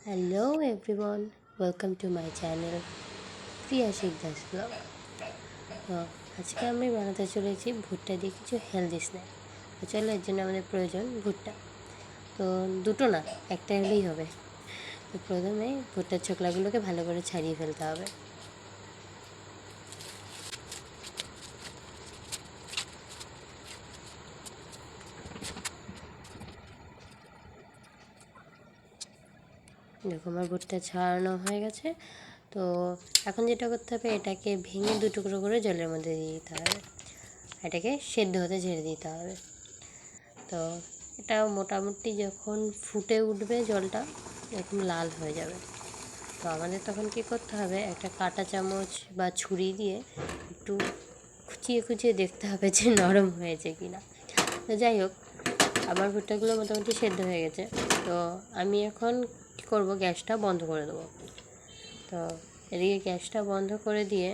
Hello everyone, welcome to my channel Priya Sikdas vlog. তো আজকে আমি বানাতে চলেছি ভুট্টা দিয়ে কিছু হেলদি স্ন্যাক। তো চলো, এর জন্য আমাদের প্রয়োজন ভুট্টা। তো দুটো না, একটা হলেই হবে। তো প্রথমে ভুট্টার ছোকলাগুলোকে ভালো করে ছাড়িয়ে ফেলতে হবে। দেখো, আমার ভুট্টা ছাড়ানো হয়ে গেছে। তো এখন যেটা করতে হবে, এটাকে ভেঙে দু টুকরো করে জলের মধ্যে দিয়ে দিতে হবে। এটাকে সেদ্ধ হতে ছেড়ে দিতে হবে। তো এটা মোটামুটি যখন ফুটে উঠবে, জলটা এরকম লাল হয়ে যাবে, তো আমাদের তখন কী করতে হবে, একটা কাঁটা চামচ বা ছুরি দিয়ে একটু খুঁচিয়ে খুঁচিয়ে দেখতে হবে যে নরম হয়েছে কি না। তো যাই হোক, আমার ভুট্টাগুলো মোটামুটি সেদ্ধ হয়ে গেছে। তো আমি এখন কী করবো, গ্যাসটা বন্ধ করে দেবো। তো এদিকে গ্যাসটা বন্ধ করে দিয়ে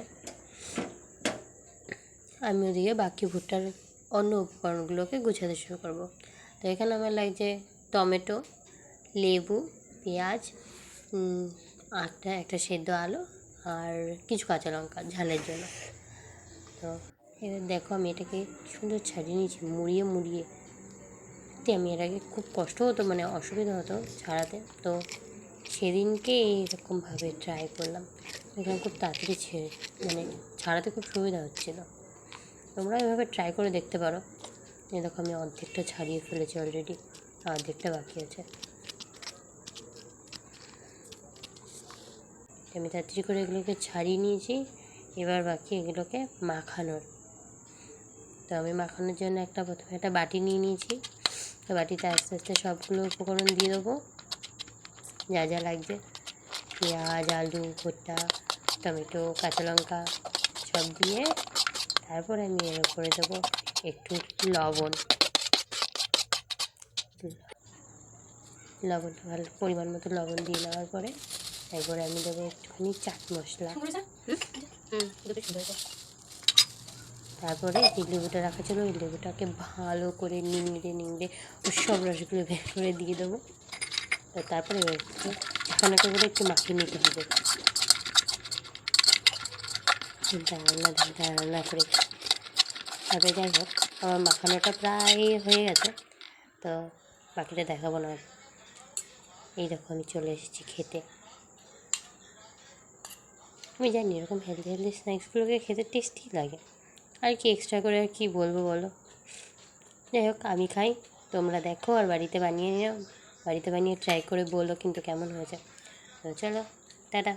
আমি ওদিকে বাকি ভুট্টার অন্য উপকরণগুলোকে গুছাতে শুরু করব। তো এখানে আমার লাগছে টমেটো, লেবু, পেঁয়াজ, একটা সেদ্ধ আলু আর কিছু কাঁচা লঙ্কা ঝালের জন্য। তো এবার দেখো, আমি এটাকে সুন্দর ছাড়িয়ে নিয়েছি মুড়িয়ে মুড়িয়ে। সত্যি আমি এর আগে খুব কষ্ট হতো, মানে অসুবিধা হতো ছাড়াতে। তো সেদিনকে এইরকমভাবে ট্রাই করলাম, এখানে খুব তাড়াতাড়ি ছাড়াতে খুব সুবিধা হচ্ছিলো। তোমরা এভাবে ট্রাই করে দেখতে পারো। এই দেখো, আমি অর্ধেকটা ছাড়িয়ে ফেলেছি অলরেডি, অর্ধেকটা বাকি আছে। আমি তাড়াতাড়ি করে এগুলোকে ছাড়িয়ে নিয়েছি। এবার বাকি এগুলোকে মাখানোর। তো আমি মাখানোর জন্য প্রথমে একটা বাটি নিয়ে নিয়েছি। তো বাটিতে আস্তে আস্তে সবগুলো উপকরণ দিয়ে দেবো, যা যা লাগছে। পেঁয়াজ, আলু, ভুট্টা, টমেটো, কাঁচা লঙ্কা সব দিয়ে তারপরে আমি এর উপরে দেবো একটু লবণ। লবণটা ভালো পরিমাণ মতো লবণ দিয়ে নেওয়ার পরে এরপরে আমি দেবো একটুখানি চাট মশলা। তারপরে যে লেবুটা রাখা ছিল, ওই লেবুটাকে ভালো করে নিংড়ে নিংড়ে ওর সব রসগুলো বের করে দিয়ে দেবো। তো তারপরে ঝাঁকানাকা করে একটু মাখিয়ে নিতে হবে, রান্না করে। তারপরে যাই হোক, আমার মাখানোটা প্রায় হয়ে গেছে। তো বাকিটা দেখাবো না। এই দেখো, আমি চলে এসেছি খেতে। আমি জানি এরকম হেলদি হেলদি স্ন্যাক্সগুলোকে খেতে টেস্টি লাগে, আর কি এক্সট্রা করে আর কি বলবো বলো। যাই হোক, আমি খাই, তোমরা দেখো আর বাড়িতে বানিয়ে নিও। বাড়িতে বানিয়ে ট্রাই করে বলো কিন্তু কেমন হয়েছে। তো চলো, টাটা।